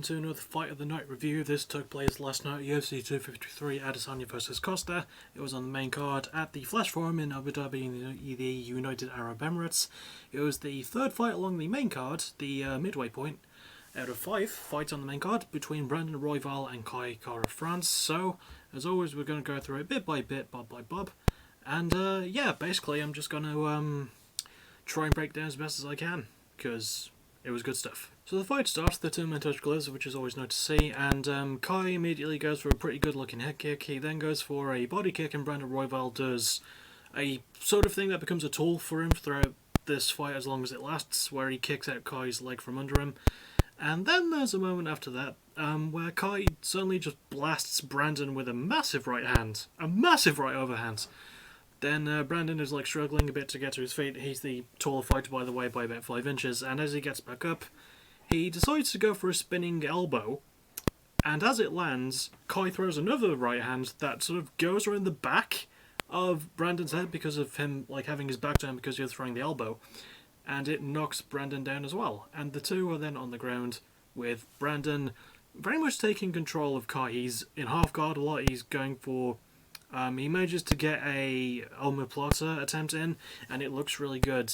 welcome to another Fight of the Night review. This took place last night, UFC 253, Adesanya vs Costa. It was on the main card at the Flash Forum in Abu Dhabi in the United Arab Emirates. It was the third fight along the main card, the midway point, out of 5 fights on the main card between Brandon Royval and Kai Kara-France. So, as always, we're going to go through it bit by bit, bob by bob. And yeah, basically I'm just going to try and break down as best as I can, because it was good stuff. So the fight starts, the two men touch gloves, which is always nice to see, and Kai immediately goes for a pretty good looking head kick. He then goes for a body kick, and Brandon Royval does a sort of thing that becomes a tool for him throughout this fight as long as it lasts, where he kicks out Kai's leg from under him. And then there's a moment after that where Kai suddenly just blasts Brandon with a massive right hand, a massive right overhand. Then Brandon is like struggling a bit to get to his feet. He's the taller fighter, by the way, by about 5 inches. And as he gets back up, he decides to go for a spinning elbow. And as it lands, Kai throws another right hand that sort of goes around the back of Brandon's head because of him like having his back down because you're throwing the elbow. And it knocks Brandon down as well. And the two are then on the ground with Brandon very much taking control of Kai. He's in half guard a lot. He's going for... he manages to get a omoplata attempt in, and it looks really good.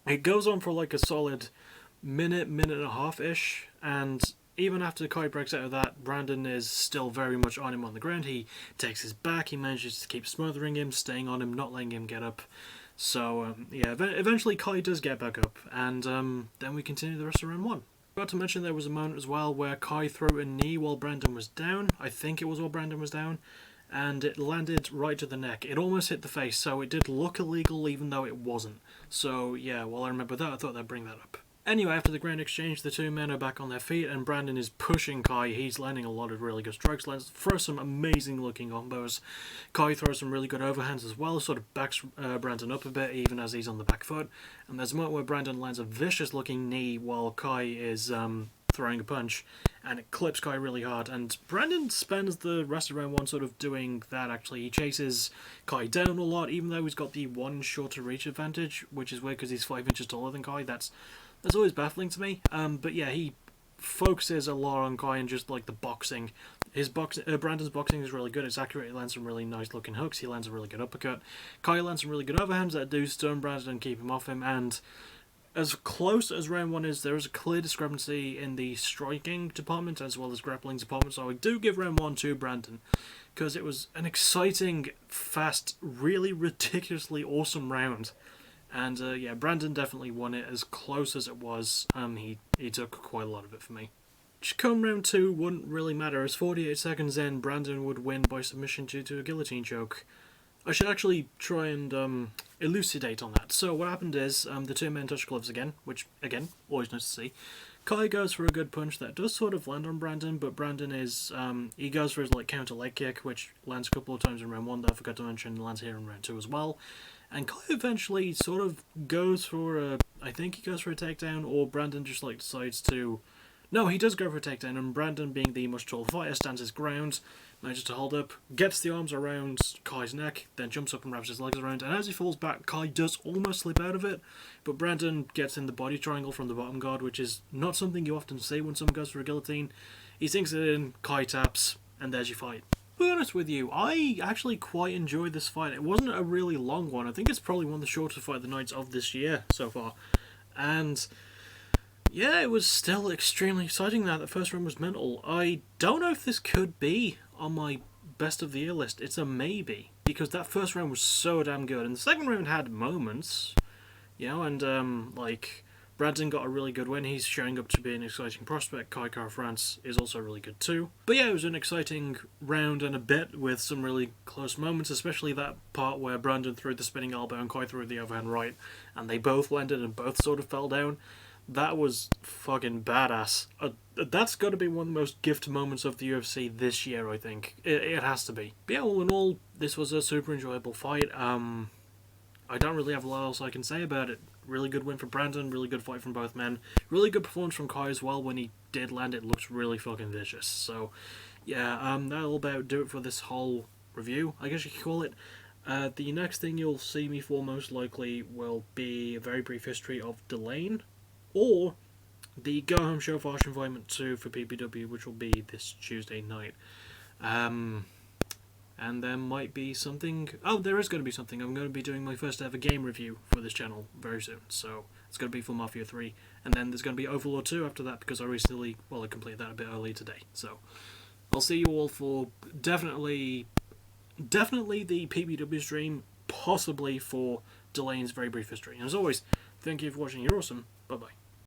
It goes on for like a solid minute and a half-ish, and even after Kai breaks out of that, Brandon is still very much on him on the ground. He takes his back, he manages to keep smothering him, staying on him, not letting him get up. So, yeah, eventually Kai does get back up, and then we continue the rest of round 1. Forgot to mention there was a moment as well where Kai threw a knee while Brandon was down. I think it was while Brandon was down. And it landed right to the neck. It almost hit the face, so it did look illegal even though it wasn't. So yeah, while I remember that, I thought I'd bring that up. Anyway, after the ground exchange, the two men are back on their feet, and Brandon is pushing Kai. He's landing a lot of really good strikes, throws some amazing looking combos. Kai throws some really good overhands as well, sort of backs Brandon up a bit even as he's on the back foot. And there's a moment where Brandon lands a vicious looking knee while Kai is throwing a punch, and it clips Kai really hard, and Brandon spends the rest of round 1 sort of doing that actually. He chases Kai down a lot, even though he's got the one shorter reach advantage, which is weird because he's 5 inches taller than Kai. That's always baffling to me. But yeah, he focuses a lot on Kai and just like the boxing. Brandon's boxing is really good. It's accurate. He lands some really nice looking hooks. He lands a really good uppercut. Kai lands some really good overhands that do stun Brandon and keep him off him, and as close as round 1 is, there is a clear discrepancy in the striking department as well as grappling department, so I do give round 1 to Brandon, because it was an exciting, fast, really ridiculously awesome round. And yeah, Brandon definitely won it as close as it was. He took quite a lot of it for me. Come round 2 wouldn't really matter, as 48 seconds in, Brandon would win by submission due to a guillotine choke. I should actually try and elucidate on that. So what happened is the two men touch gloves again, which, again, always nice to see. Kai goes for a good punch that does sort of land on Brandon, but Brandon is, he goes for his like counter leg kick, which lands a couple of times in round 1 that I forgot to mention, lands here in round 2 as well. And Kai eventually sort of goes for I think he goes for a takedown, or Brandon just like decides to... No, he does go for a takedown, and Brandon, being the much taller fighter, stands his ground, manages to hold up, gets the arms around Kai's neck, then jumps up and wraps his legs around, and as he falls back, Kai does almost slip out of it, but Brandon gets in the body triangle from the bottom guard, which is not something you often see when someone goes for a guillotine. He sinks it in, Kai taps, and there's your fight. To be honest with you, I actually quite enjoyed this fight. It wasn't a really long one. I think it's probably one of the shortest fight of the nights of this year so far, and... yeah, it was still extremely exciting that the first round was mental. I don't know if this could be on my best of the year list. It's a maybe, because that first round was so damn good. And the second round had moments, you know, and like Brandon got a really good win. He's showing up to be an exciting prospect. Kai Kara-France is also really good too. But yeah, it was an exciting round and a bit with some really close moments, especially that part where Brandon threw the spinning elbow and Kai threw the overhand right, and they both landed and both sort of fell down. That was fucking badass. That's got to be one of the most gift moments of the UFC this year, I think. It has to be. But yeah, all in all, this was a super enjoyable fight. I don't really have a lot else I can say about it. Really good win for Brandon, really good fight from both men. Really good performance from Kai as well. When he did land, it looked really fucking vicious. So, yeah, that'll about do it for this whole review, I guess you could call it. The next thing you'll see me for most likely will be a very brief history of Delane, or the Go Home Show for Harsh Environment 2 for PPW, which will be this Tuesday night. And there might be something... Oh, there is going to be something. I'm going to be doing my first ever game review for this channel very soon. So it's going to be for Mafia 3. And then there's going to be Overlord 2 after that, because I recently... Well, I completed that a bit early today. So I'll see you all for definitely the PPW stream, possibly for Delane's Very Brief History. And as always, thank you for watching. You're awesome. Bye-bye.